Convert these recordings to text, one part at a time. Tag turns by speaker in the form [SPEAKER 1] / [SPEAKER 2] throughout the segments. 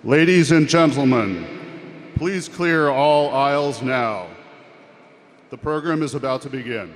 [SPEAKER 1] Ladies and gentlemen, please clear all aisles now. The program is about to begin.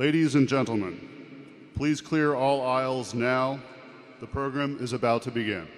[SPEAKER 1] Ladies and gentlemen, please clear all aisles now. The program is about to begin.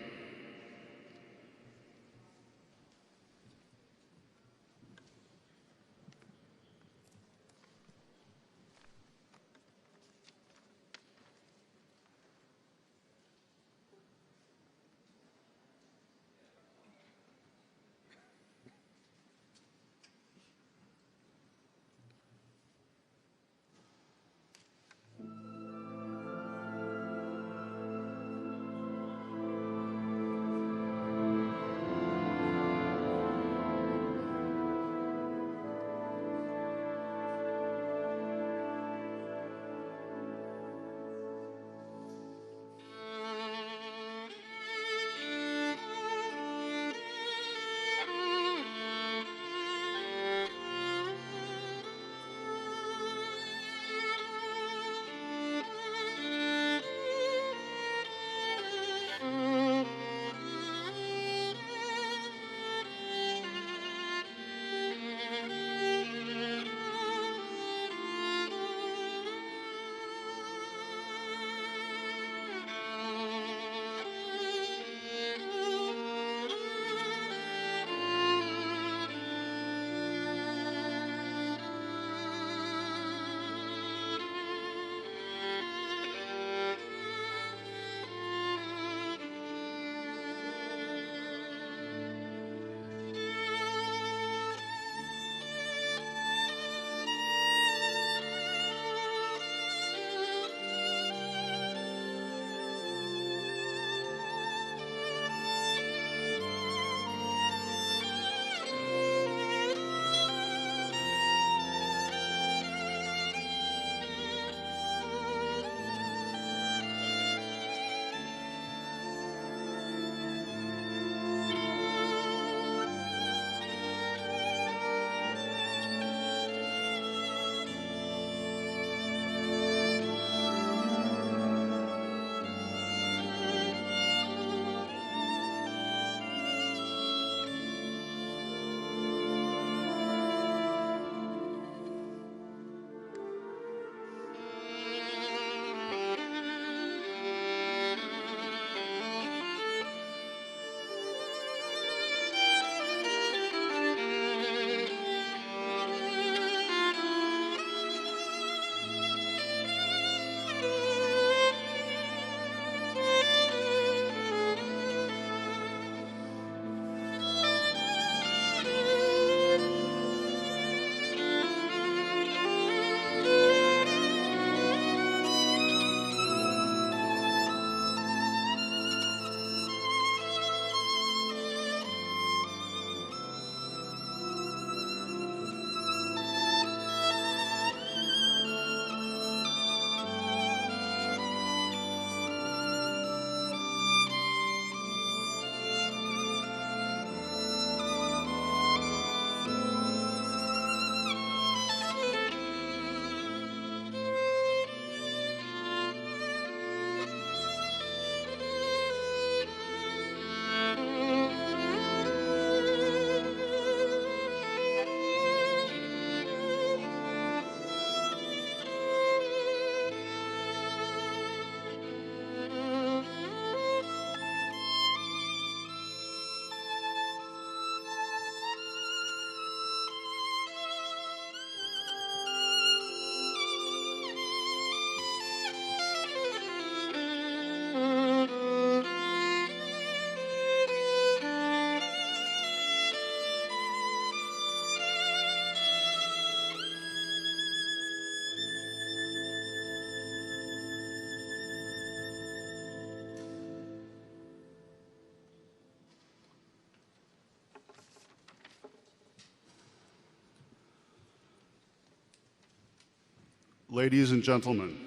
[SPEAKER 1] Ladies and gentlemen,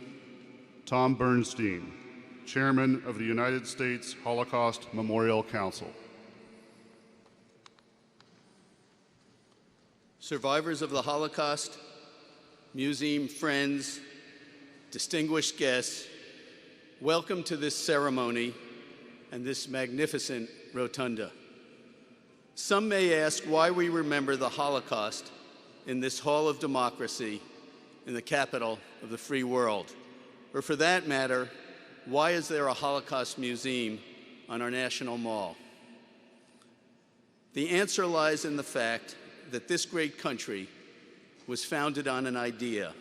[SPEAKER 1] Tom Bernstein, Chairman of the United States Holocaust Memorial Council.
[SPEAKER 2] Survivors of the Holocaust, museum friends, distinguished guests, welcome to this ceremony and this magnificent rotunda. Some may ask why we remember the Holocaust in this Hall of Democracy in the capital of the free world? Or for that matter, why is there a Holocaust museum on our National Mall? The answer lies in the fact that this great country was founded on an idea,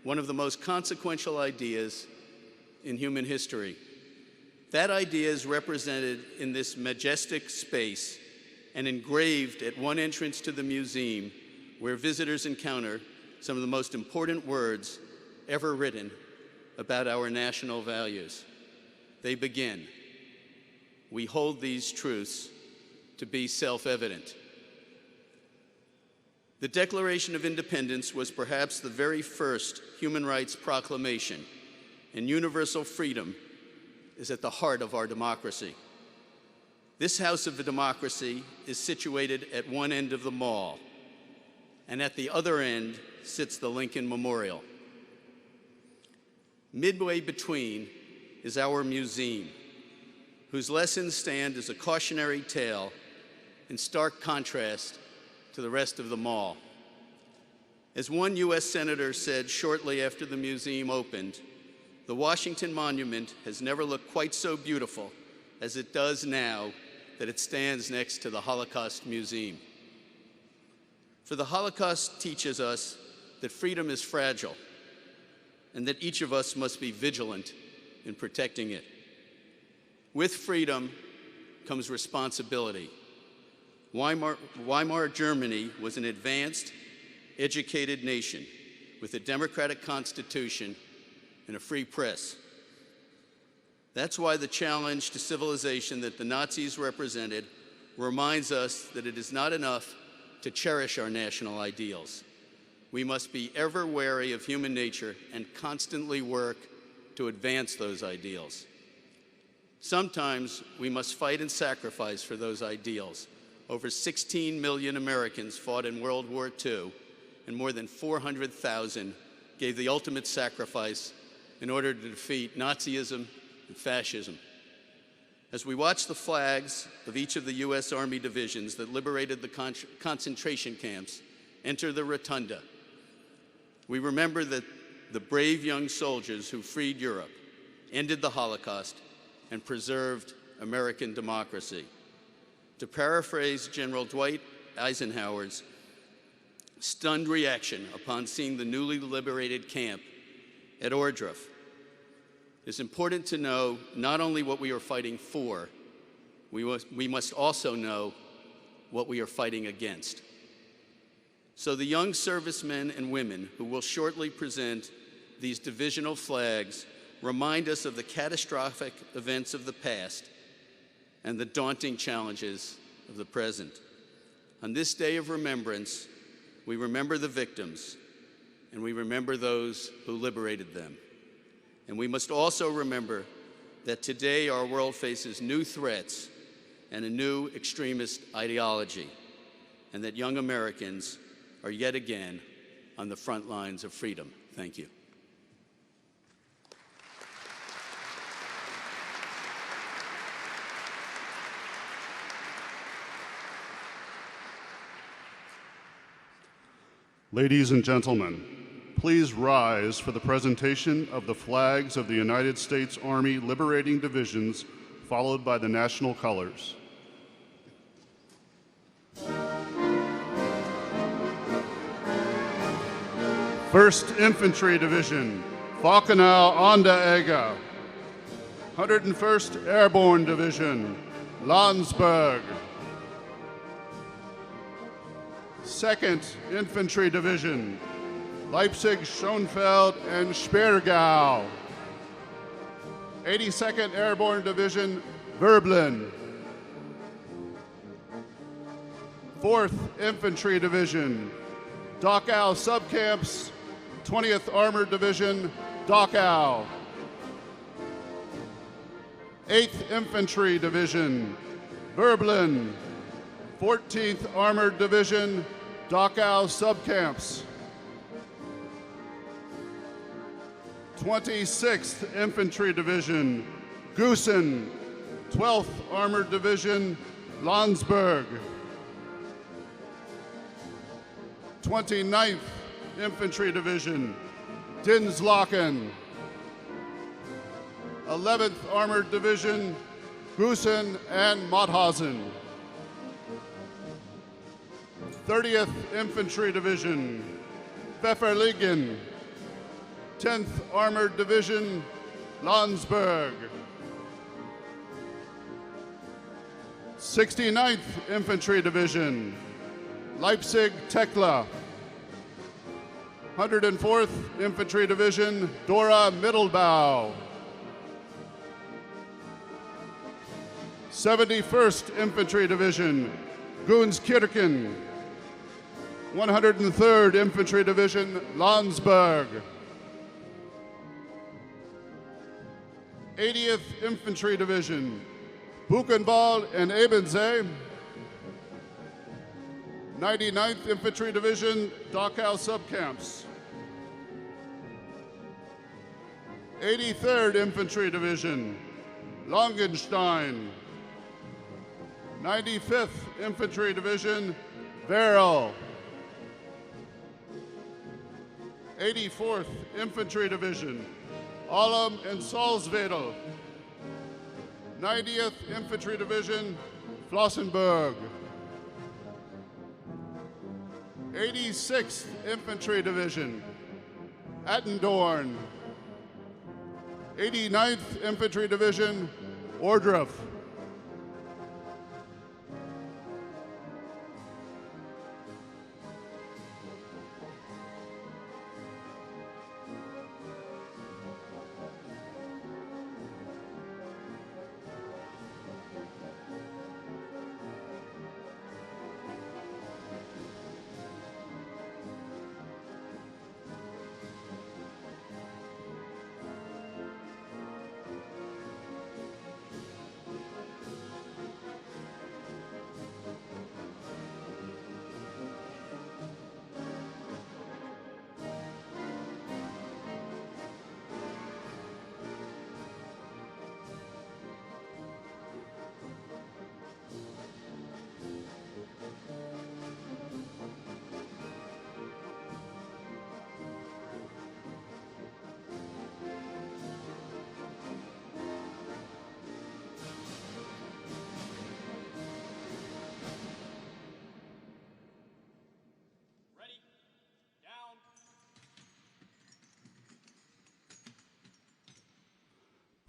[SPEAKER 2] one of the most consequential ideas in human history. That idea is represented in this majestic space and engraved at one entrance to the museum, where visitors encounter some of the most important words ever written about our national values. They begin, "We hold these truths to be self-evident." The Declaration of Independence was perhaps the very first human rights proclamation, and universal freedom is at the heart of our democracy. This house of the democracy is situated at one end of the mall, and at the other end sits the Lincoln Memorial. Midway between is our museum, whose lessons stand as a cautionary tale in stark contrast to the rest of the mall. As one U.S. Senator said shortly after the museum opened, the Washington Monument has never looked quite so beautiful as it does now that it stands next to the Holocaust Museum. For the Holocaust teaches us that freedom is fragile and that each of us must be vigilant in protecting it. With freedom comes responsibility. Weimar Germany was an advanced, educated nation with a democratic constitution and a free press. That's why the challenge to civilization that the Nazis represented reminds us that it is not enough to cherish our national ideals. We must be ever wary of human nature and constantly work to advance those ideals. Sometimes we must fight and sacrifice for those ideals. Over 16 million Americans fought in World War II, and more than 400,000 gave the ultimate sacrifice in order to defeat Nazism and fascism. As we watch the flags of each of the U.S. Army divisions that liberated the concentration camps enter the rotunda, we remember that the brave young soldiers who freed Europe, ended the Holocaust, and preserved American democracy. To paraphrase General Dwight Eisenhower's stunned reaction upon seeing the newly liberated camp at Ohrdruf, it's important to know not only what we are fighting for, we must also know what we are fighting against. So the young servicemen and women who will shortly present these divisional flags remind us of the catastrophic events of the past and the daunting challenges of the present. On this day of remembrance, we remember the victims and we remember those who liberated them. And we must also remember that today our world faces new threats and a new extremist ideology, and that young Americans are yet again on the front lines of freedom. Thank you.
[SPEAKER 1] Ladies and gentlemen, please rise for the presentation of the flags of the United States Army Liberating Divisions, followed by the national colors. First Infantry Division, Falkenau an der Eger. 101st Airborne Division, Landsberg. 2nd Infantry Division, Leipzig, Schonfeld, and Sperrgau. 82nd Airborne Division, Verblin. 4th Infantry Division, Dachau Subcamps, 20th Armored Division, Dachau. 8th Infantry Division, Verblin. 14th Armored Division, Dachau Subcamps. 26th Infantry Division, Gusen. 12th Armored Division, Landsberg. 29th Infantry Division, Dinslaken. 11th Armored Division, Gusen and Mauthausen. 30th Infantry Division, Pfefferlingen. 10th Armored Division, Landsberg. 69th Infantry Division, Leipzig-Tekla. 104th Infantry Division, Dora Mittelbau. 71st Infantry Division, Gunskirchen. 103rd Infantry Division, Landsberg. 80th Infantry Division, Buchenwald and Ebensee. 99th Infantry Division, Dachau Subcamps. 83rd Infantry Division, Langenstein. 95th Infantry Division, Werl. 84th Infantry Division, Allum and Salzwedel. 90th Infantry Division, Flossenburg. 86th Infantry Division, Attendorn. 89th Infantry Division, Ohrdruf.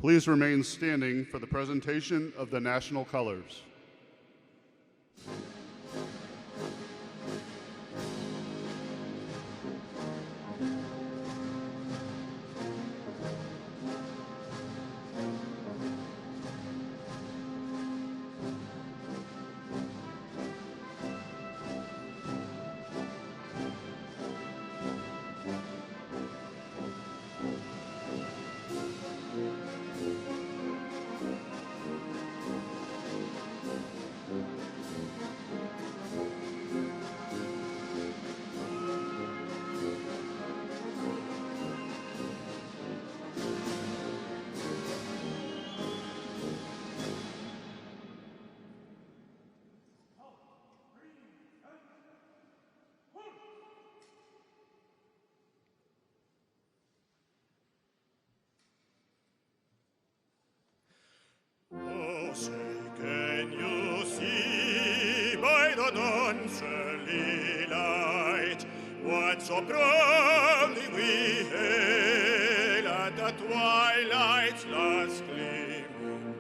[SPEAKER 1] Please remain standing for the presentation of the national colors.
[SPEAKER 3] Say, can you see by the dawn's early light what so proudly we hail at the twilight's last gleaming,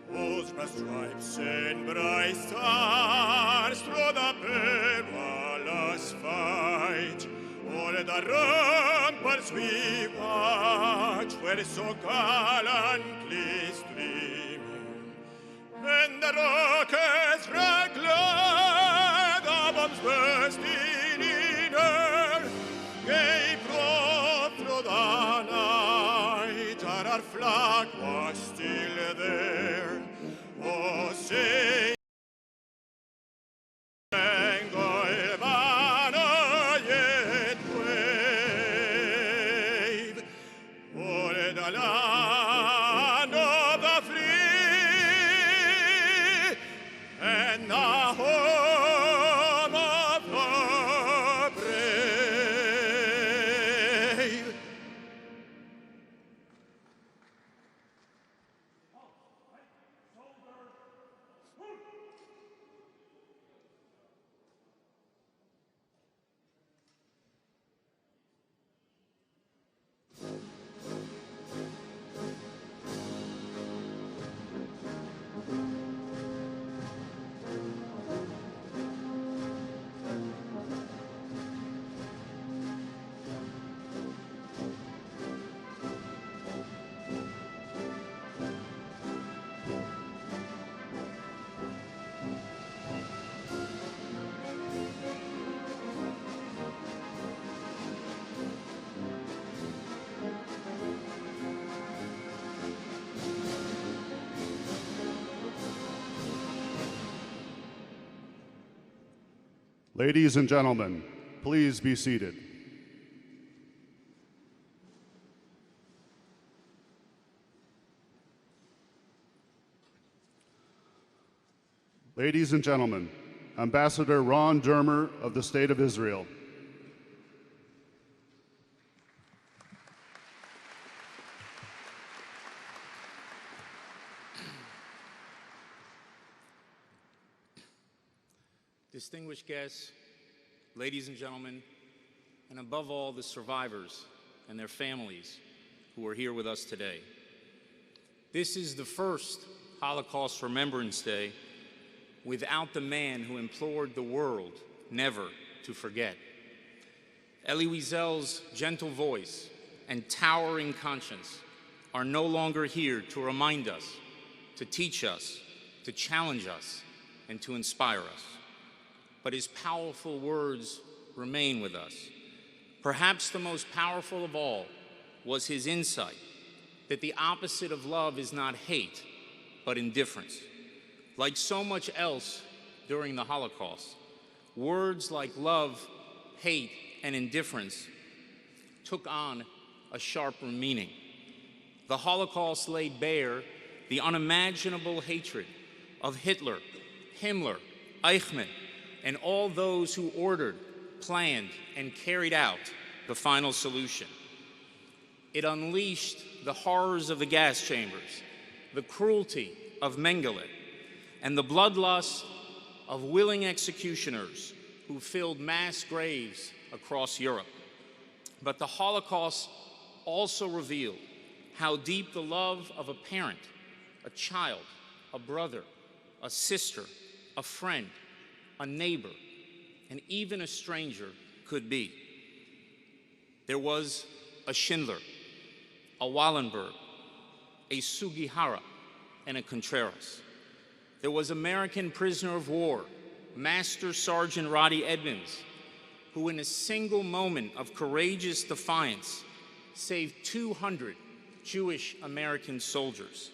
[SPEAKER 3] whose brass stripes and bright stars through the perilous fight, all the ramparts we watch were so gallantly streaming, and the rockets ran glad, the bombs bursting in air, gave proof through the night that our flag was still there. Oh, say, Bengal banner yet wave, o'er the land of the free, and the home of the brave.
[SPEAKER 1] Ladies and gentlemen, please be seated. Ladies and gentlemen, Ambassador Ron Dermer of the State of Israel.
[SPEAKER 4] Distinguished guests, ladies and gentlemen, and above all, the survivors and their families who are here with us today. This is the first Holocaust Remembrance Day without the man who implored the world never to forget. Elie Wiesel's gentle voice and towering conscience are no longer here to remind us, to teach us, to challenge us, and to inspire us. But his powerful words remain with us. Perhaps the most powerful of all was his insight that the opposite of love is not hate, but indifference. Like so much else during the Holocaust, words like love, hate, and indifference took on a sharper meaning. The Holocaust laid bare the unimaginable hatred of Hitler, Himmler, Eichmann, and all those who ordered, planned, and carried out the final solution. It unleashed the horrors of the gas chambers, the cruelty of Mengele, and the bloodlust of willing executioners who filled mass graves across Europe. But the Holocaust also revealed how deep the love of a parent, a child, a brother, a sister, a friend, a neighbor, and even a stranger could be. There was a Schindler, a Wallenberg, a Sugihara, and a Contreras. There was American prisoner of war, Master Sergeant Roddy Edmonds, who in a single moment of courageous defiance saved 200 Jewish American soldiers.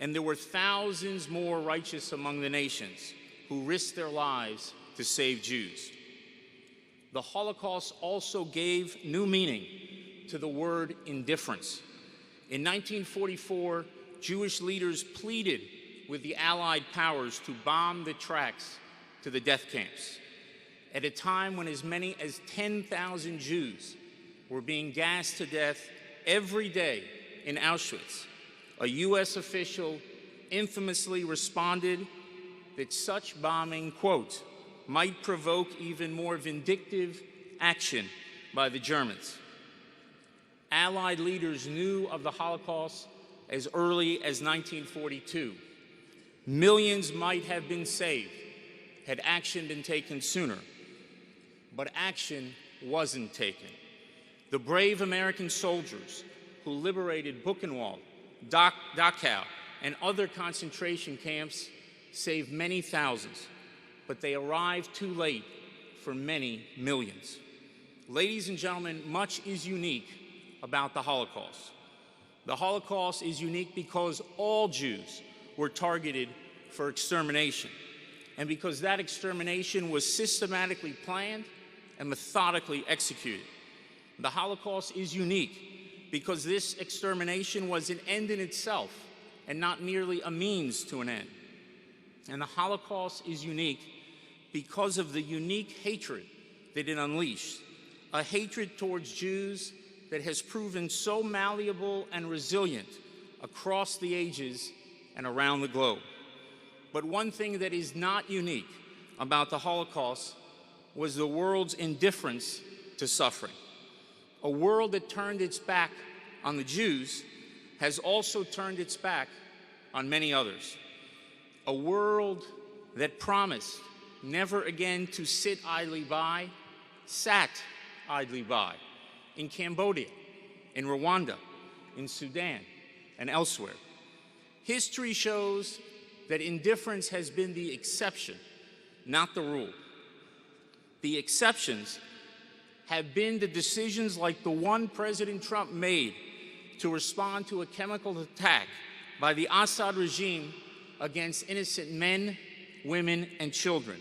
[SPEAKER 4] And there were thousands more righteous among the nations who risked their lives to save Jews. The Holocaust also gave new meaning to the word indifference. In 1944, Jewish leaders pleaded with the Allied powers to bomb the tracks to the death camps, at a time when as many as 10,000 Jews were being gassed to death every day in Auschwitz. A U.S. official infamously responded that such bombing, quote, might provoke even more vindictive action by the Germans. Allied leaders knew of the Holocaust as early as 1942. Millions might have been saved had action been taken sooner, but action wasn't taken. The brave American soldiers who liberated Buchenwald, Dachau, and other concentration camps saved many thousands, but they arrived too late for many millions. Ladies and gentlemen, much is unique about the Holocaust. The Holocaust is unique because all Jews were targeted for extermination, and because that extermination was systematically planned and methodically executed. The Holocaust is unique because this extermination was an end in itself and not merely a means to an end. And the Holocaust is unique because of the unique hatred that it unleashed, a hatred towards Jews that has proven so malleable and resilient across the ages and around the globe. But one thing that is not unique about the Holocaust was the world's indifference to suffering. A world that turned its back on the Jews has also turned its back on many others. A world that promised never again to sit idly by, sat idly by in Cambodia, in Rwanda, in Sudan, and elsewhere. History shows that indifference has been the exception, not the rule. The exceptions have been the decisions like the one President Trump made to respond to a chemical attack by the Assad regime against innocent men, women, and children.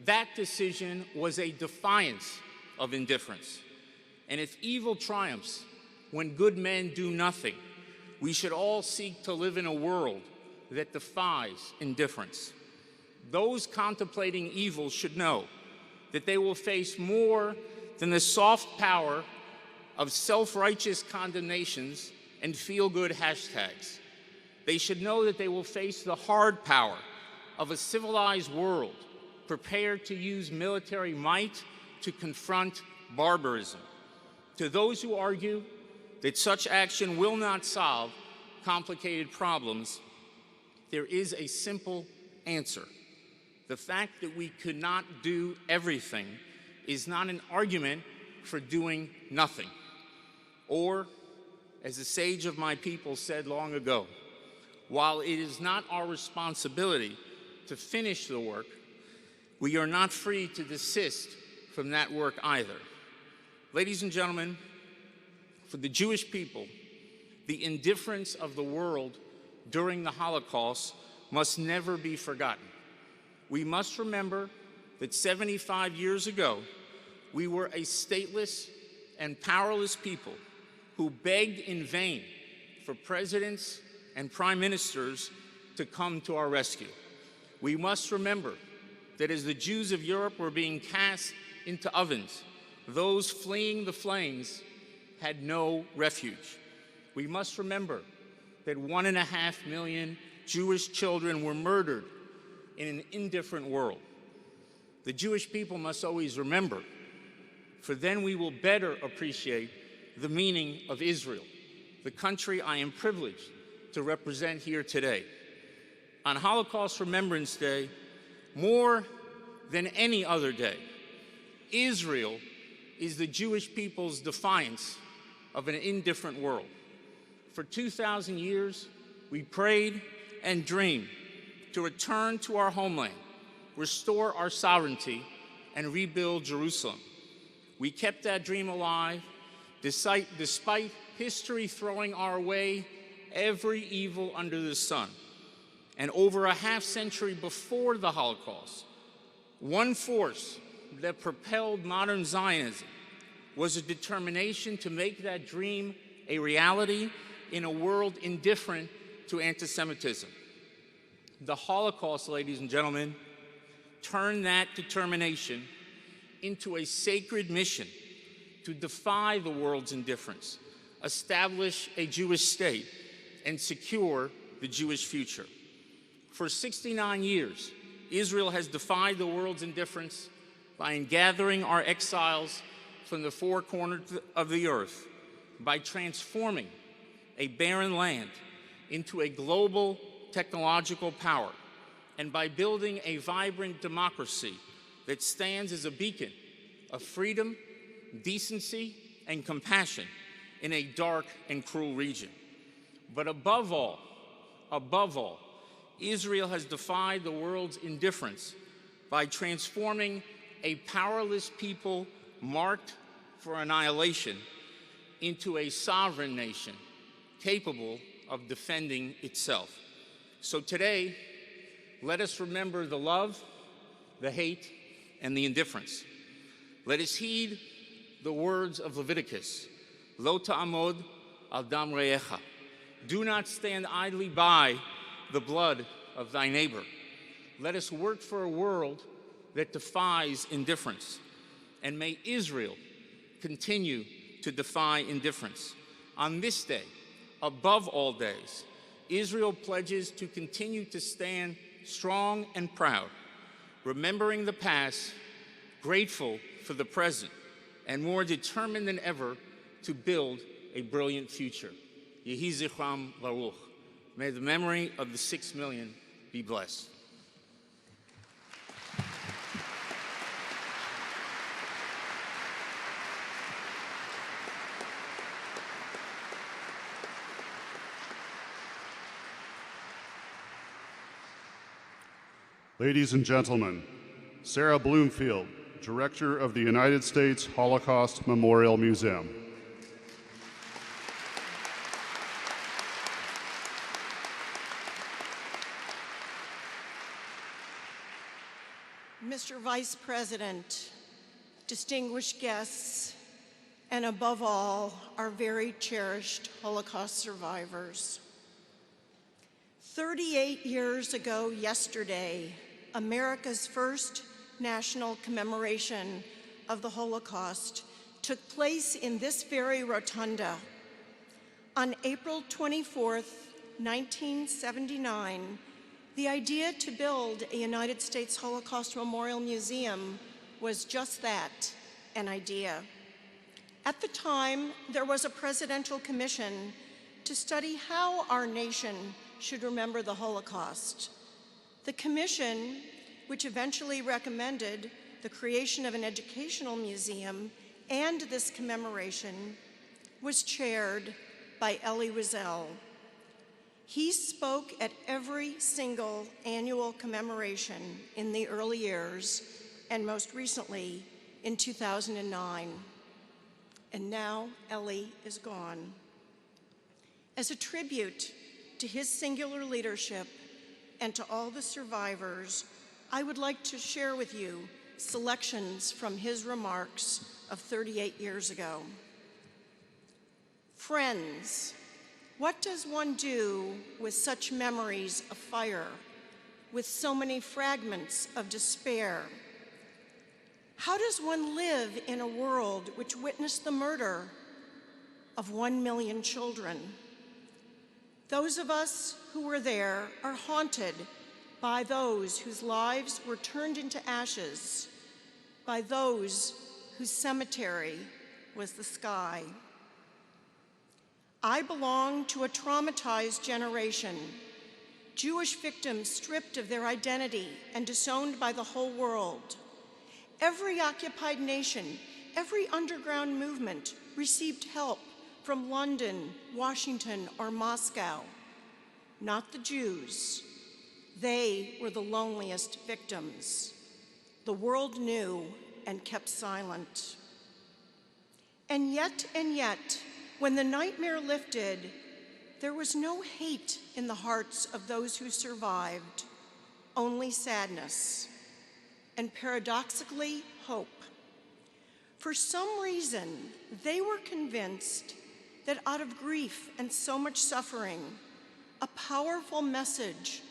[SPEAKER 4] That decision was a defiance of indifference. And if evil triumphs when good men do nothing, we should all seek to live in a world that defies indifference. Those contemplating evil should know that they will face more than the soft power of self-righteous condemnations and feel-good hashtags. They should know that they will face the hard power of a civilized world prepared to use military might to confront barbarism. To those who argue that such action will not solve complicated problems, there is a simple answer. The fact that we could not do everything is not an argument for doing nothing. Or, as a sage of my people said long ago, while it is not our responsibility to finish the work, we are not free to desist from that work either. Ladies and gentlemen, for the Jewish people, the indifference of the world during the Holocaust must never be forgotten. We must remember that 75 years ago, we were a stateless and powerless people who begged in vain for presidents and prime ministers to come to our rescue. We must remember that as the Jews of Europe were being cast into ovens, those fleeing the flames had no refuge. We must remember that 1.5 million Jewish children were murdered in an indifferent world. The Jewish people must always remember, for then we will better appreciate the meaning of Israel, the country I am privileged to represent here today. On Holocaust Remembrance Day, more than any other day, Israel is the Jewish people's defiance of an indifferent world. For 2,000 years, we prayed and dreamed to return to our homeland, restore our sovereignty, and rebuild Jerusalem. We kept that dream alive despite history throwing our way every evil under the sun. And over a half-century before the Holocaust, one force that propelled modern Zionism was a determination to make that dream a reality in a world indifferent to anti-Semitism. The Holocaust, ladies and gentlemen, turned that determination into a sacred mission to defy the world's indifference, establish a Jewish state, and secure the Jewish future. For 69 years, Israel has defied the world's indifference by gathering our exiles from the four corners of the earth, by transforming a barren land into a global technological power, and by building a vibrant democracy that stands as a beacon of freedom, decency, and compassion in a dark and cruel region. But above all, Israel has defied the world's indifference by transforming a powerless people marked for annihilation into a sovereign nation capable of defending itself. So today, let us remember the love, the hate, and the indifference. Let us heed the words of Leviticus, Lo ta'amod al dam re'echa. Do not stand idly by the blood of thy neighbor. Let us work for a world that defies indifference. And may Israel continue to defy indifference. On this day, above all days, Israel pledges to continue to stand strong and proud, remembering the past, grateful for the present, and more determined than ever to build a brilliant future. Yehi zichram baruch. May the memory of the 6 million be blessed.
[SPEAKER 1] Ladies and gentlemen, Sarah Bloomfield, Director of the United States Holocaust Memorial Museum.
[SPEAKER 5] Mr. Vice President, distinguished guests, and above all, our very cherished Holocaust survivors. 38 years ago yesterday, America's first national commemoration of the Holocaust took place in this very rotunda. On April 24th, 1979, the idea to build a United States Holocaust Memorial Museum was just that, an idea. At the time, there was a presidential commission to study how our nation should remember the Holocaust. The commission, which eventually recommended the creation of an educational museum and this commemoration, was chaired by Elie Wiesel. He spoke at every single annual commemoration in the early years, and most recently in 2009. And now Elie is gone. As a tribute to his singular leadership and to all the survivors, I would like to share with you selections from his remarks of 38 years ago. Friends, what does one do with such memories of fire, with so many fragments of despair? How does one live in a world which witnessed the murder of 1 million children? Those of us who were there are haunted by those whose lives were turned into ashes, by those whose cemetery was the sky. I belong to a traumatized generation, Jewish victims stripped of their identity and disowned by the whole world. Every occupied nation, every underground movement received help from London, Washington, or Moscow. Not the Jews. They were the loneliest victims. The world knew and kept silent. And yet, when the nightmare lifted, there was no hate in the hearts of those who survived, only sadness, and paradoxically, hope. For some reason, they were convinced that out of grief and so much suffering, a powerful message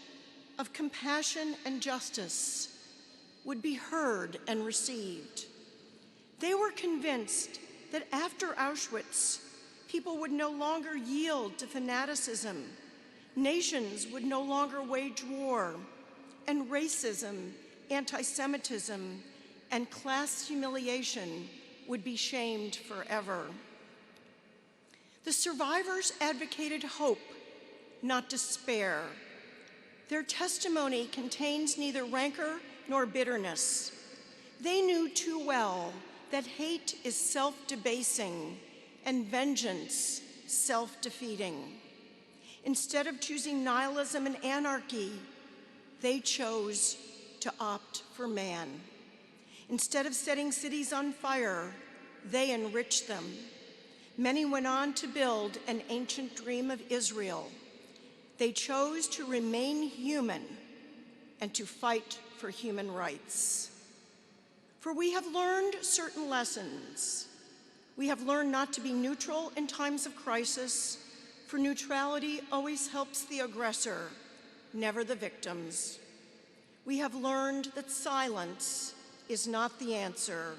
[SPEAKER 5] of compassion and justice would be heard and received. They were convinced that after Auschwitz, people would no longer yield to fanaticism, nations would no longer wage war, and racism, anti-Semitism, and class humiliation would be shamed forever. The survivors advocated hope, not despair. Their testimony contains neither rancor nor bitterness. They knew too well that hate is self-debasing and vengeance self-defeating. Instead of choosing nihilism and anarchy, they chose to opt for man. Instead of setting cities on fire, they enriched them. Many went on to build an ancient dream of Israel. They chose to remain human and to fight for human rights. For we have learned certain lessons. We have learned not to be neutral in times of crisis, for neutrality always helps the aggressor, never the victims. We have learned that silence is not the answer.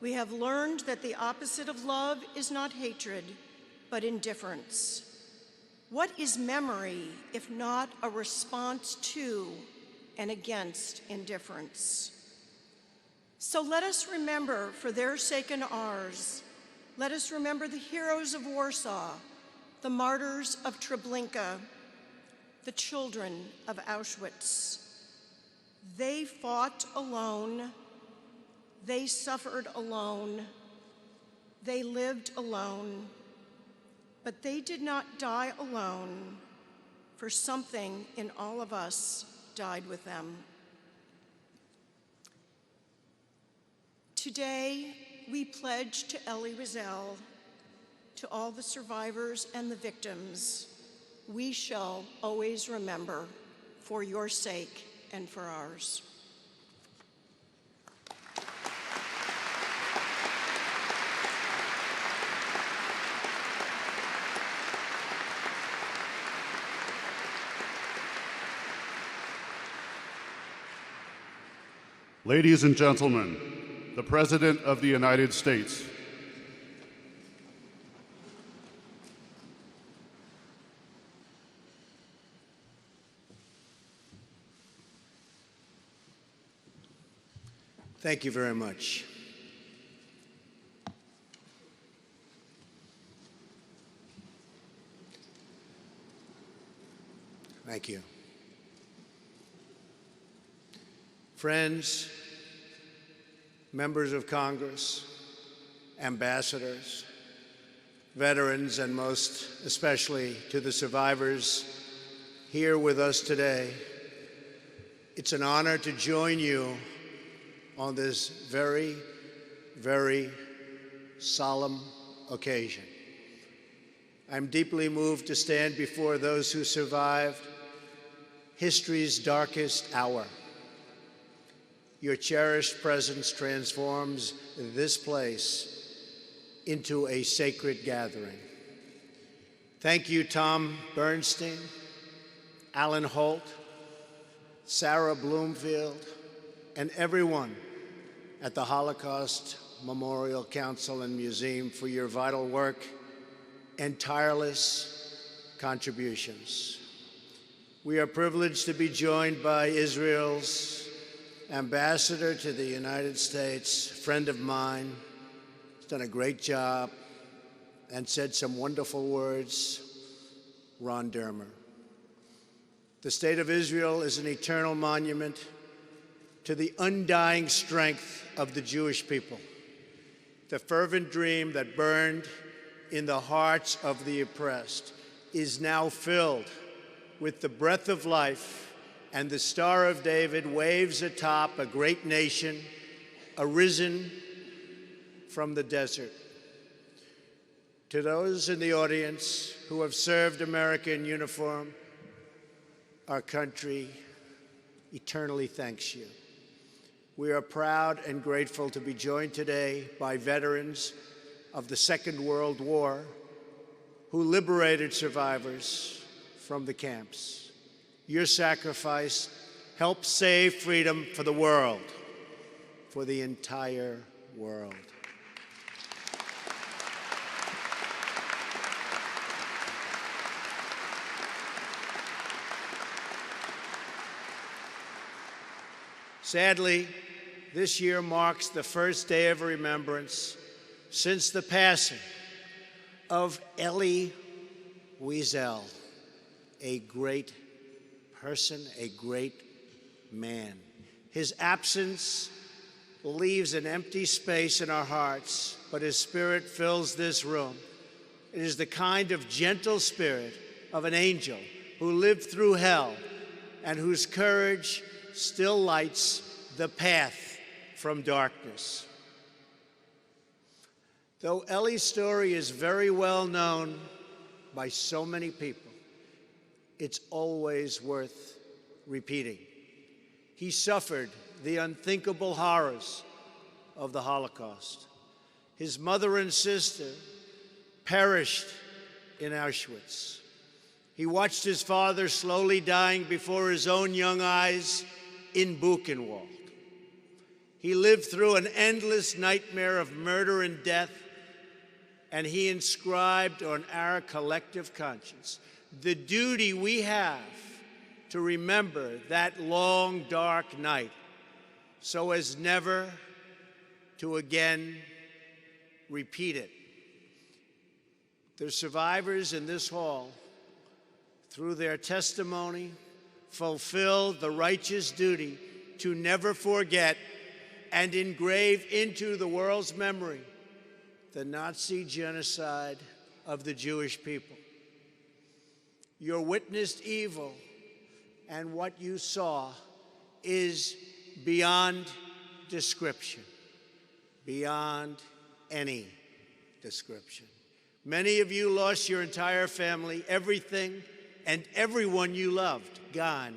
[SPEAKER 5] We have learned that the opposite of love is not hatred, but indifference. What is memory if not a response to and against indifference? So let us remember, for their sake and ours, let us remember the heroes of Warsaw, the martyrs of Treblinka, the children of Auschwitz. They fought alone, they suffered alone, they lived alone, but they did not die alone, for something in all of us died with them. Today, we pledge to Elie Wiesel, to all the survivors and the victims, we shall always remember, for your sake and for ours.
[SPEAKER 1] Ladies and gentlemen, the President of the United States.
[SPEAKER 6] Thank you very much. Thank you. Friends, members of Congress, ambassadors, veterans, and most especially to the survivors here with us today, it's an honor to join you on this very, very solemn occasion. I'm deeply moved to stand before those who survived history's darkest hour. Your cherished presence transforms this place into a sacred gathering. Thank you, Tom Bernstein, Alan Holt, Sarah Bloomfield, and everyone at the Holocaust Memorial Council and Museum for your vital work and tireless contributions. We are privileged to be joined by Israel's ambassador to the United States, a friend of mine. He's done a great job and said some wonderful words, Ron Dermer. The State of Israel is an eternal monument to the undying strength of the Jewish people, the fervent dream that burned in the hearts of the oppressed is now filled with the breath of life, and the Star of David waves atop a great nation arisen from the desert. To those in the audience who have served America in uniform, our country eternally thanks you. We are proud and grateful to be joined today by veterans of the Second World War who liberated survivors from the camps. Your sacrifice helped save freedom for the world, for the entire world. Sadly, this year marks the first day of remembrance since the passing of Elie Wiesel, a great person, a great man. His absence leaves an empty space in our hearts, but his spirit fills this room. It is the kind of gentle spirit of an angel who lived through hell and whose courage still lights the path from darkness. Though Elie's story is very well known by so many people, it's always worth repeating. He suffered the unthinkable horrors of the Holocaust. His mother and sister perished in Auschwitz. He watched his father slowly dying before his own young eyes in Buchenwald. He lived through an endless nightmare of murder and death, and he inscribed on our collective conscience the duty we have to remember that long, dark night so as never to again repeat it. The survivors in this hall, through their testimony, fulfilled the righteous duty to never forget and engrave into the world's memory the Nazi genocide of the Jewish people. Your witnessed evil and what you saw is beyond description, beyond any description. Many of you lost your entire family, everything and everyone you loved gone.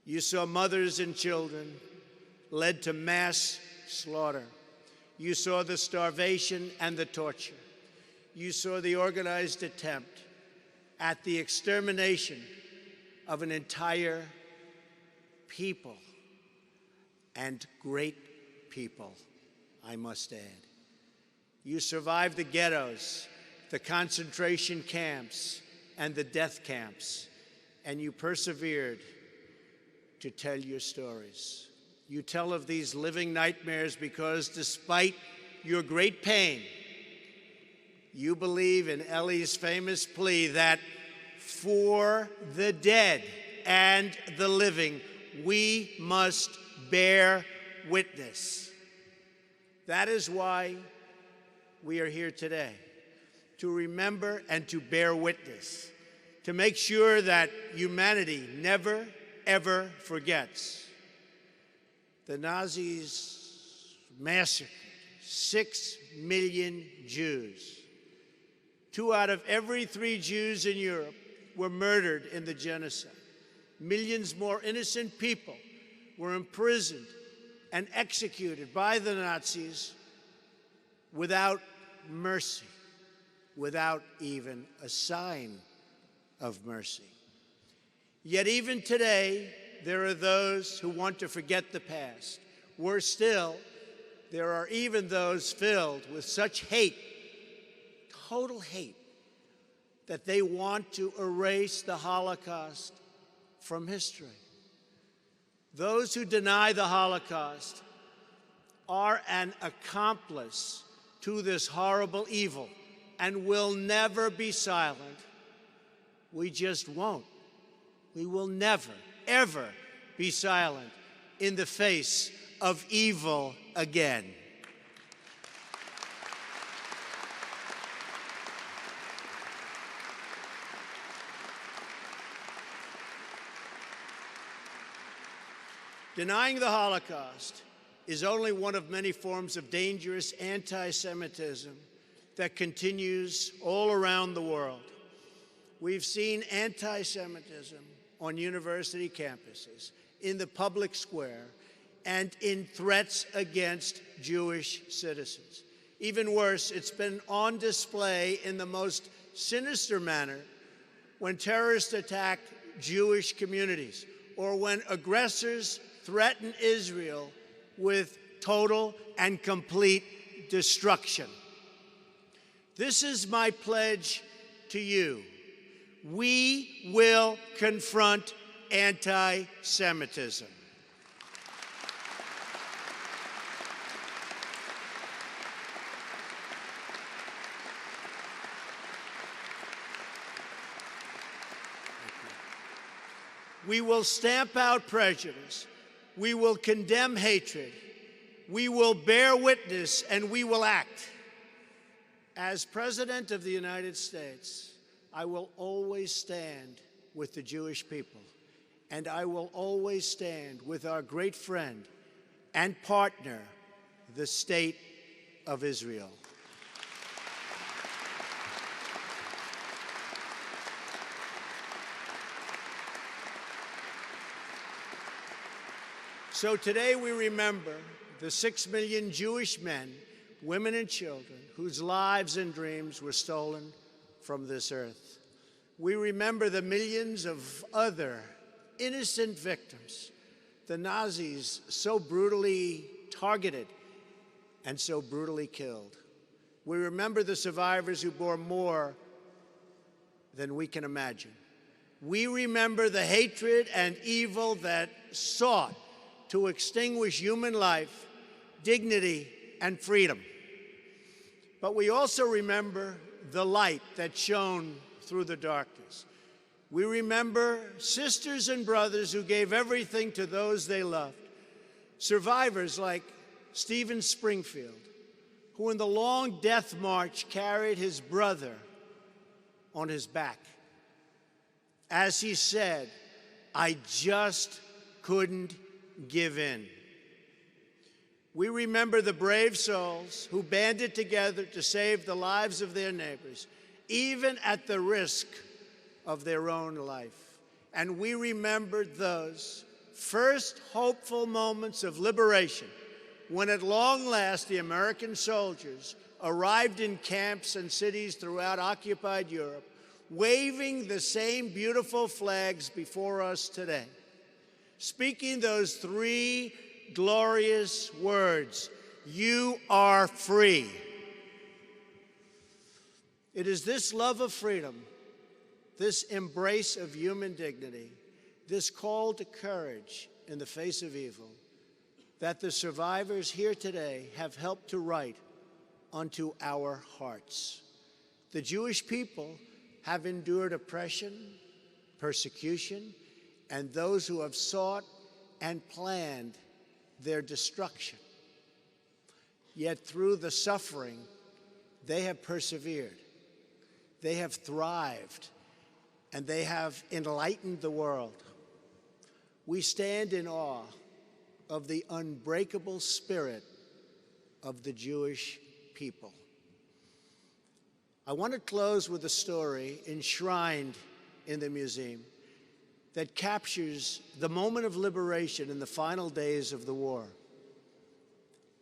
[SPEAKER 6] You saw mothers and children led to mass slaughter. You saw the starvation and the torture. You saw the organized attempt at the extermination of an entire people. and great people, I must add. You survived the ghettos, the concentration camps, and the death camps, and you persevered to tell your stories. You tell of these living nightmares because despite your great pain, you believe in Elie's famous plea that for the dead and the living, we must bear witness. That is why we are here today, to remember and to bear witness, to make sure that humanity never, ever forgets. The Nazis massacred 6 million Jews. 2 out of every 3 Jews in Europe were murdered in the genocide. Millions more innocent people were imprisoned and executed by the Nazis without mercy, without even a sign of mercy. Yet even today, there are those who want to forget the past. Worse still, there are even those filled with such hate, total hate, that they want to erase the Holocaust from history. Those who deny the Holocaust are an accomplice to this horrible evil and will never be silent. We just won't. We will never, ever be silent in the face of evil again. Denying the Holocaust is only one of many forms of dangerous anti-Semitism that continues all around the world. We've seen anti-Semitism on university campuses, in the public square, and in threats against Jewish citizens. Even worse, it's been on display in the most sinister manner when terrorists attack Jewish communities or when aggressors threaten Israel with total and complete destruction. This is my pledge to you. We will confront anti-Semitism. We will stamp out prejudice. We will condemn hatred. We will bear witness, and we will act. As President of the United States, I will always stand with the Jewish people, and I will always stand with our great friend and partner, the State of Israel. So today we remember the 6 million Jewish men, women, and children whose lives and dreams were stolen from this earth. We remember the millions of other innocent victims the Nazis so brutally targeted and so brutally killed. We remember the survivors who bore more than we can imagine. We remember the hatred and evil that sought to extinguish human life, dignity, and freedom. But we also remember the light that shone through the darkness. We remember sisters and brothers who gave everything to those they loved. Survivors like Stephen Springfield, who in the long death march carried his brother on his back. As he said, "I just couldn't give in." We remember the brave souls who banded together to save the lives of their neighbors, even at the risk of their own life. And we remembered those first hopeful moments of liberation when at long last the American soldiers arrived in camps and cities throughout occupied Europe, waving the same beautiful flags before us today, speaking those 3 glorious words: "You are free." It is this love of freedom, this embrace of human dignity, this call to courage in the face of evil, that the survivors here today have helped to write onto our hearts. The Jewish people have endured oppression, persecution, and those who have sought and planned their destruction. Yet through the suffering, they have persevered, they have thrived, and they have enlightened the world. We stand in awe of the unbreakable spirit of the Jewish people. I want to close with a story enshrined in the museum that captures the moment of liberation in the final days of the war.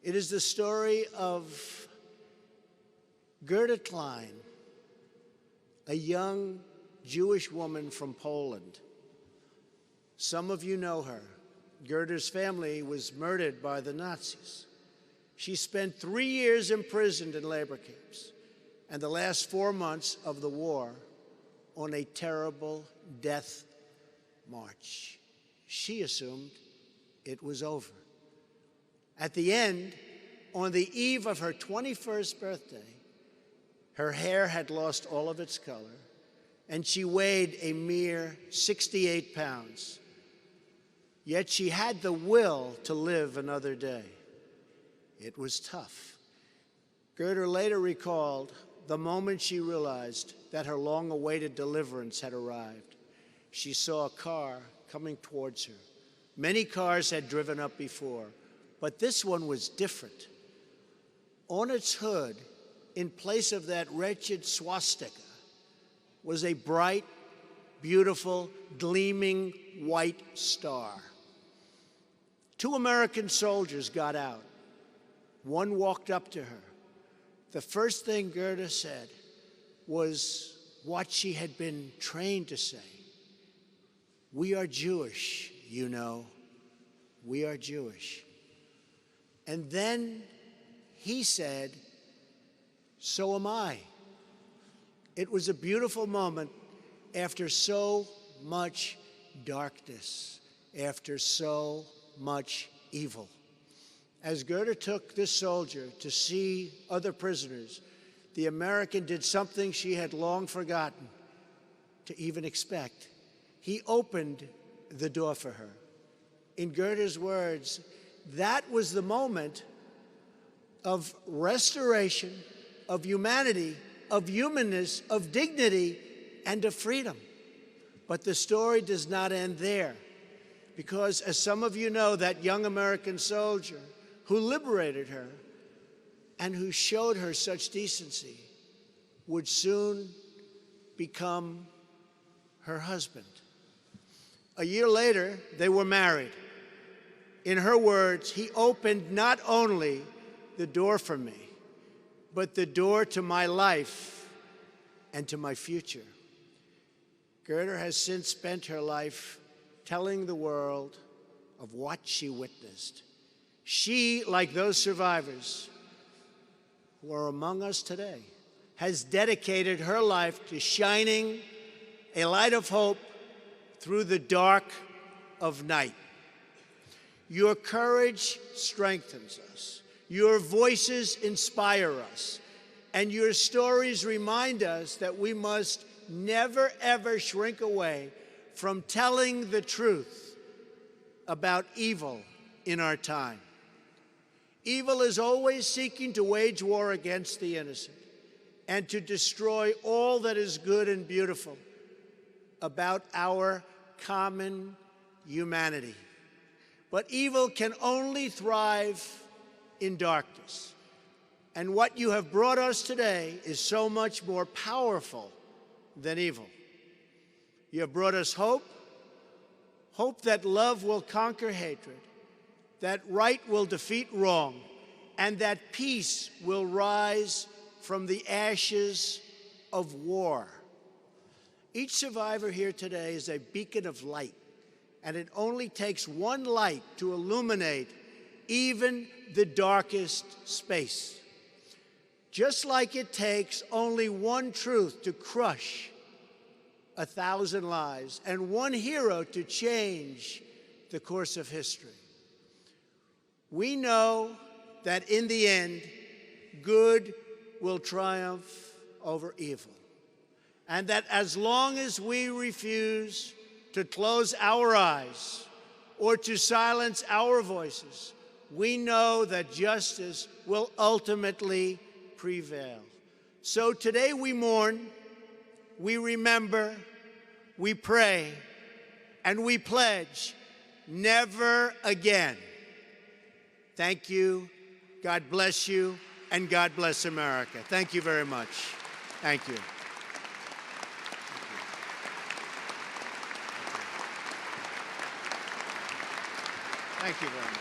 [SPEAKER 6] It is the story of Gerda Klein, a young Jewish woman from Poland. Some of you know her. Gerda's family was murdered by the Nazis. She spent 3 years imprisoned in labor camps, and the last 4 months of the war on a terrible death march. She assumed it was over. At the end, on the eve of her 21st birthday, her hair had lost all of its color, and she weighed a mere 68 pounds. Yet she had the will to live another day. It was tough. Gerda later recalled the moment she realized that her long-awaited deliverance had arrived. She saw a car coming towards her. Many cars had driven up before, but this one was different. On its hood, in place of that wretched swastika, was a bright, beautiful, gleaming white star. 2 American soldiers got out. One walked up to her. The first thing Gerda said was what she had been trained to say. "We are Jewish, you know. We are Jewish." And then he said, "So am I." It was a beautiful moment after so much darkness, after so much evil. As Gerda took this soldier to see other prisoners, the American did something she had long forgotten to even expect. He opened the door for her. In Gerda's words, that was the moment of restoration, of humanity, of humanness, of dignity, and of freedom. But the story does not end there, because as some of you know, that young American soldier who liberated her and who showed her such decency would soon become her husband. A year later, they were married. In her words, he opened not only the door for me, but the door to my life and to my future. Gerda has since spent her life telling the world of what she witnessed. She, like those survivors who are among us today, has dedicated her life to shining a light of hope through the dark of night. Your courage strengthens us. Your voices inspire us. And your stories remind us that we must never, ever shrink away from telling the truth about evil in our time. Evil is always seeking to wage war against the innocent and to destroy all that is good and beautiful about our common humanity. But evil can only thrive in darkness. And what you have brought us today is so much more powerful than evil. You have brought us hope, hope that love will conquer hatred, that right will defeat wrong, and that peace will rise from the ashes of war. Each survivor here today is a beacon of light, and it only takes one light to illuminate even the darkest space. Just like it takes only one truth to crush 1,000 lies and one hero to change the course of history. We know that in the end, good will triumph over evil, and that as long as we refuse to close our eyes or to silence our voices, we know that justice will ultimately prevail. So today we mourn, we remember, we pray, and we pledge never again. Thank you, God bless you, and God bless America. Thank you very much. Thank you. Thank you very much.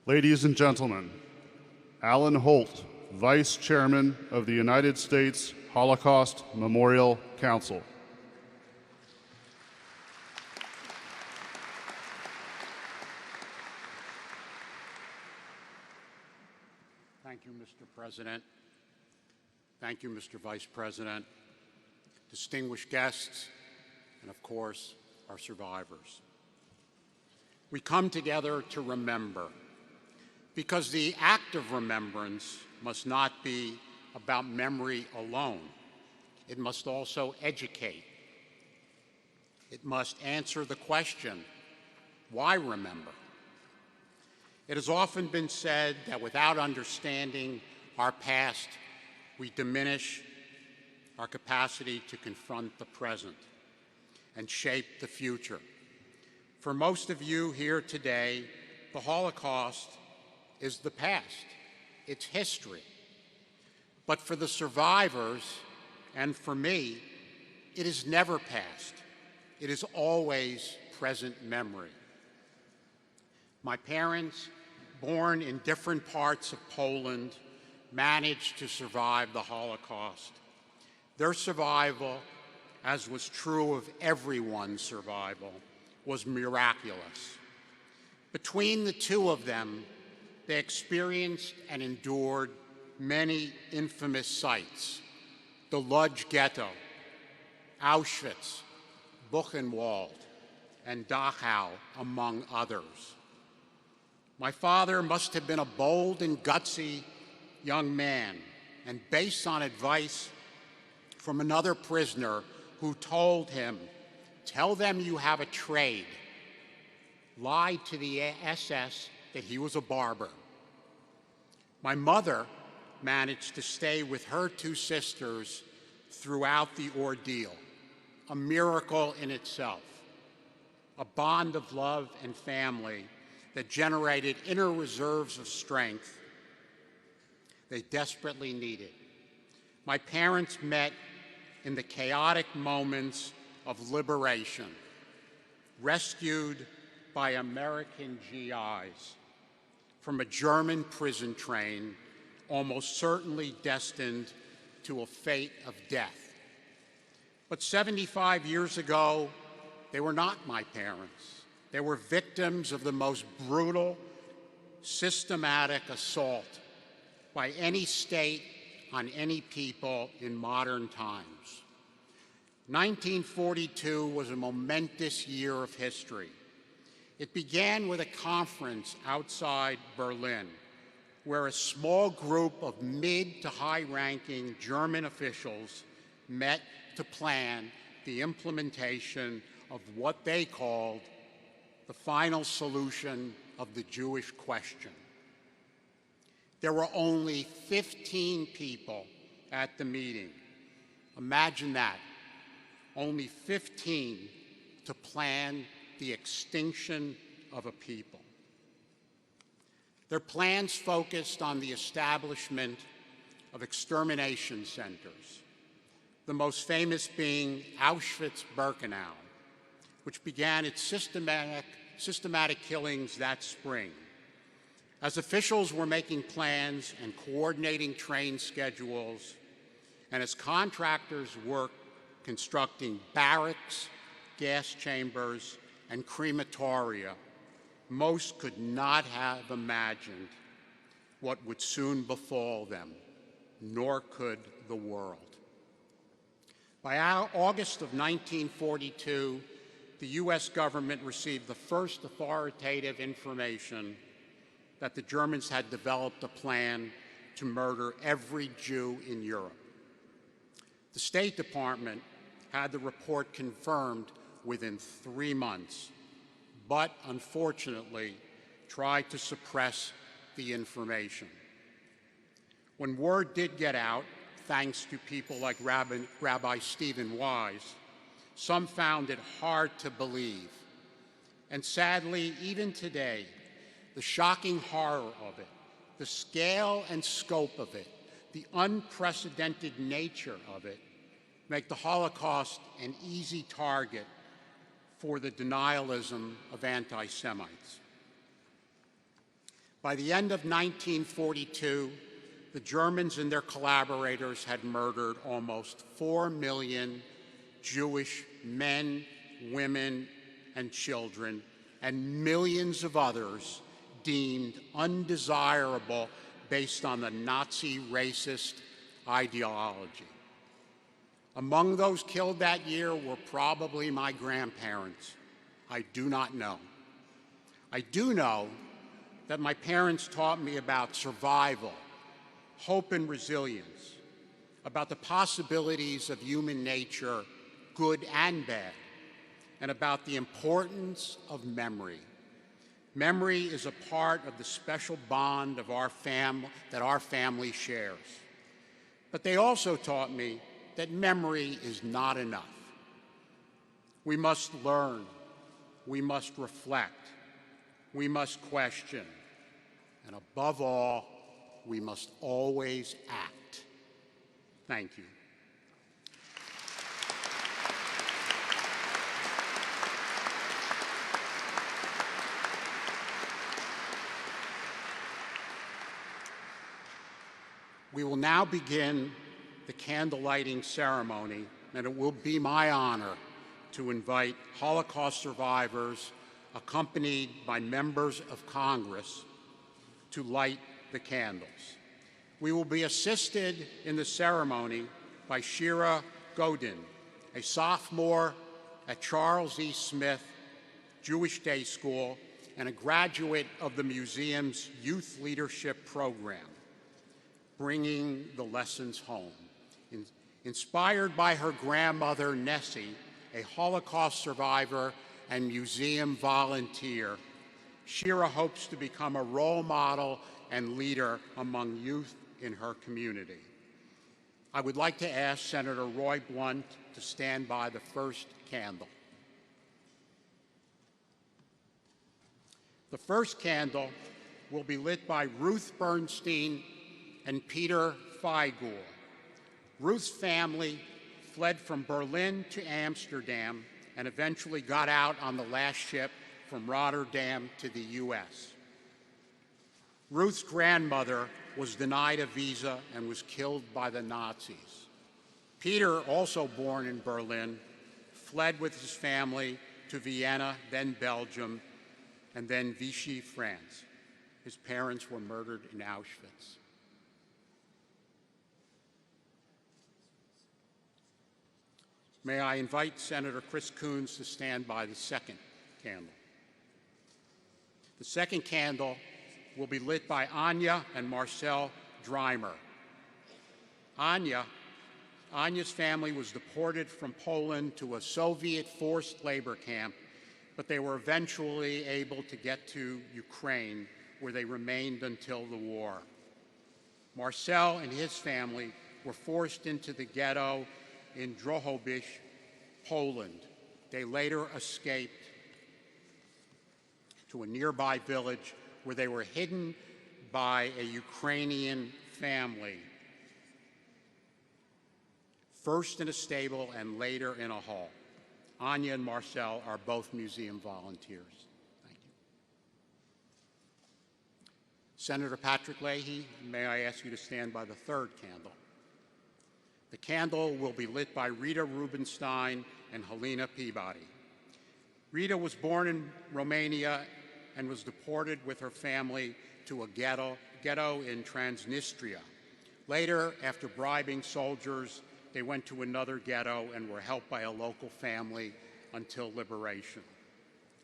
[SPEAKER 1] Ladies and gentlemen, Alan Holt, Vice Chairman of the United States Holocaust Memorial Council.
[SPEAKER 7] Thank you, Mr. President. Thank you, Mr. Vice President, distinguished guests, and of course, our survivors. We come together to remember, because the act of remembrance must not be about memory alone. It must also educate. It must answer the question, why remember? It has often been said that without understanding our past, we diminish our capacity to confront the present and shape the future. For most of you here today, the Holocaust is the past, it's history. But for the survivors, and for me, it is never past. It is always present memory. My parents, born in different parts of Poland, managed to survive the Holocaust. Their survival, as was true of everyone's survival, was miraculous. Between the two of them, they experienced and endured many infamous sights: the Lodz Ghetto, Auschwitz, Buchenwald, and Dachau, among others. My father must have been a bold and gutsy young man, and based on advice from another prisoner who told him, "Tell them you have a trade," lied to the SS that he was a barber. My mother managed to stay with her two sisters throughout the ordeal, a miracle in itself, a bond of love and family that generated inner reserves of strength they desperately needed. My parents met in the chaotic moments of liberation, rescued by American GIs from a German prison train, almost certainly destined to a fate of death. But 75 years ago, they were not my parents. They were victims of the most brutal, systematic assault by any state on any people in modern times. 1942 was a momentous year of history. It began with a conference outside Berlin, where a small group of mid to high-ranking German officials met to plan the implementation of what they called the final solution of the Jewish question. There were only 15 people at the meeting. Imagine that, only 15 to plan the extinction of a people. Their plans focused on the establishment of extermination centers, the most famous being Auschwitz-Birkenau, which began its systematic killings that spring. As officials were making plans and coordinating train schedules, and as contractors worked constructing barracks, gas chambers, and crematoria, most could not have imagined what would soon befall them, nor could the world. By August of 1942, the U.S. government received the first authoritative information that the Germans had developed a plan to murder every Jew in Europe. The State Department had the report confirmed within 3 months, but unfortunately tried to suppress the information. When word did get out, thanks to people like Rabbi Stephen Wise, some found it hard to believe. And sadly, even today, the shocking horror of it, the scale and scope of it, the unprecedented nature of it, make the Holocaust an easy target for the denialism of anti-Semites. By the end of 1942, the Germans and their collaborators had murdered almost 4 million Jewish men, women, and children, and millions of others deemed undesirable based on the Nazi racist ideology. Among those killed that year were probably my grandparents. I do not know. I do know that my parents taught me about survival, hope and resilience, about the possibilities of human nature, good and bad, and about the importance of memory. Memory is a part of the special bond of that our family shares. But they also taught me that memory is not enough. We must learn, we must reflect, we must question, and above all, we must always act. Thank you. We will now begin the candle lighting ceremony, and it will be my honor to invite Holocaust survivors, accompanied by members of Congress, to light the candles. We will be assisted in the ceremony by Shira Godin, a sophomore at Charles E. Smith Jewish Day School and a graduate of the museum's Youth Leadership Program, bringing the lessons home. Inspired by her grandmother, Nessie, a Holocaust survivor and museum volunteer, Shira hopes to become a role model and leader among youth in her community. I would like to ask Senator Roy Blunt to stand by the first candle. The first candle will be lit by Ruth Bernstein and Peter Feigl. Ruth's family fled from Berlin to Amsterdam and eventually got out on the last ship from Rotterdam to the U.S. Ruth's grandmother was denied a visa and was killed by the Nazis. Peter, also born in Berlin, fled with his family to Vienna, then Belgium, and then Vichy, France. His parents were murdered in Auschwitz. May I invite Senator Chris Coons to stand by the second candle. The second candle will be lit by Anya and Marcel Dreimer. Anya's family was deported from Poland to a Soviet forced labor camp but they were eventually able to get to Ukraine, where they remained until the war. Marcel and his family were forced into the ghetto in Drohobych, Poland. They later escaped to a nearby village where they were hidden by a Ukrainian family, first in a stable and later in a hall. Anya and Marcel are both museum volunteers. Thank you. Senator Patrick Leahy, may I ask you to stand by the third candle? The candle will be lit by Rita Rubenstein and Helena Peabody. Rita was born in Romania and was deported with her family to a ghetto in Transnistria. Later, after bribing soldiers, they went to another ghetto and were helped by a local family until liberation.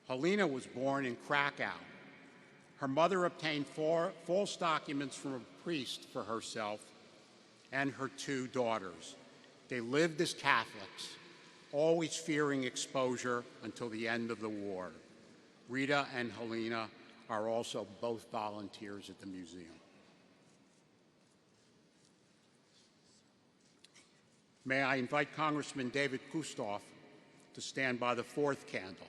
[SPEAKER 7] Helena was born in Krakow. Her mother obtained false documents from a priest for herself and her two daughters. They lived as Catholics, always fearing exposure until the end of the war. Rita and Helena are also both volunteers at the museum. May I invite Congressman David Kustoff to stand by the fourth candle.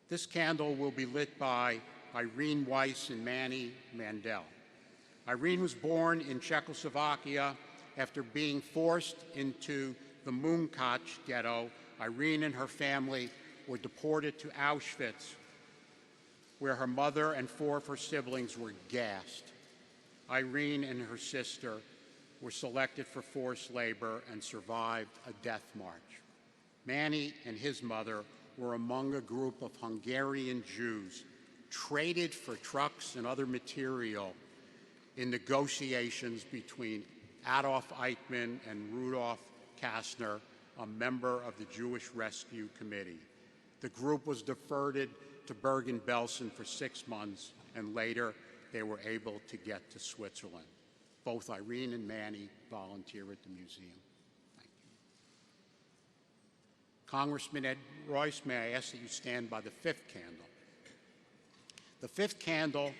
[SPEAKER 7] This candle will be lit by Irene Weiss and Manny Mandel. Irene was born in Czechoslovakia. After being forced into the Munkac ghetto, Irene and her family were deported to Auschwitz, where her mother and four of her siblings were gassed. Irene and her sister were selected for forced labor and survived a death march. Manny and his mother were among a group of Hungarian Jews traded for trucks and other material in negotiations between Adolf Eichmann and Rudolf Kastner, a member of the Jewish Rescue Committee. The group was deported to Bergen-Belsen for 6 months, and later they were able to get to Switzerland. Both Irene and Manny volunteer at the museum. Thank you. Congressman Ed Royce, may I ask that you stand by the fifth candle? The fifth candle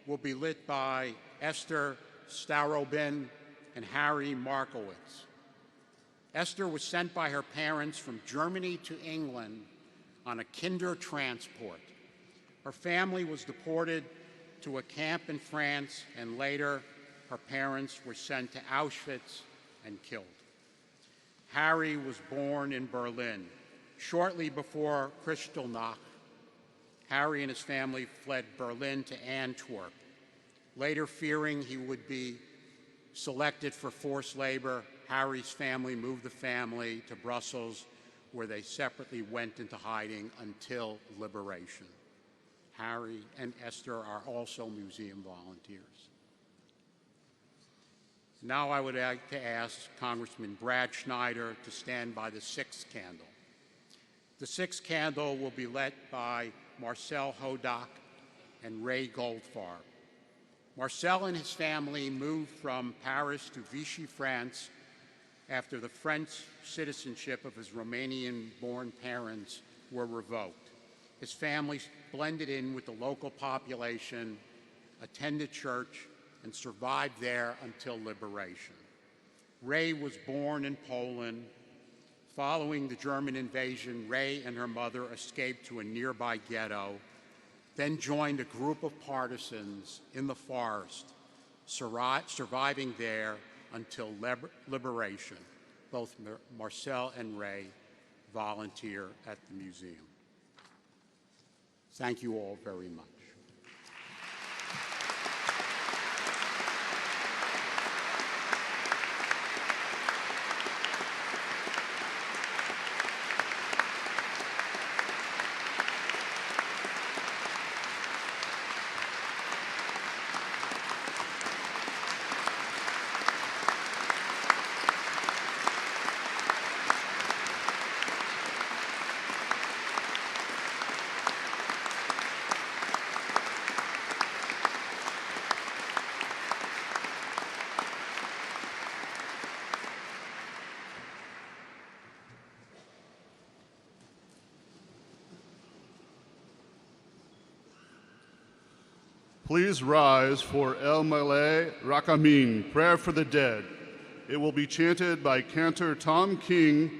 [SPEAKER 7] will be lit by Esther Starobin and Harry Markowitz. Esther was sent by her parents from Germany to England on a kinder transport. Her family was deported to a camp in France, and later her parents were sent to Auschwitz and killed. Harry was born in Berlin. Shortly before Kristallnacht, Harry and his family fled Berlin to Antwerp. Later, fearing he would be selected for forced labor, Harry's family moved the family to Brussels, where they separately went into hiding until liberation. Harry and Esther are also museum volunteers. Now I would like to ask Congressman Brad Schneider to stand by the sixth candle. The sixth candle will be lit by Marcel Hodak and Ray Goldfarb. Marcel and his family moved from Paris to Vichy, France, after the French citizenship of his Romanian-born parents were revoked. His family blended in with the local population, attended church, and survived there until liberation. Ray was born in Poland. Following the German invasion, Ray and her mother escaped to a nearby ghetto, then joined a group of partisans in the forest, surviving there until liberation. Both Marcel and Ray volunteer at the museum. Thank you all very much.
[SPEAKER 1] Please rise for El Malay Rakamin, Prayer for the Dead. It will be chanted by cantor Tom King,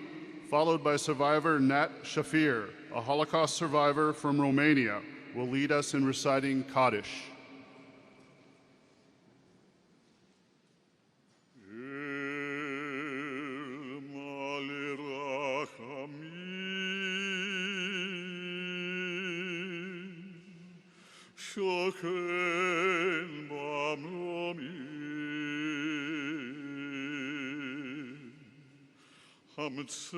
[SPEAKER 1] followed by survivor Nat Shafir, a Holocaust survivor from Romania, will lead us in reciting Kaddish.
[SPEAKER 3] Hamtsem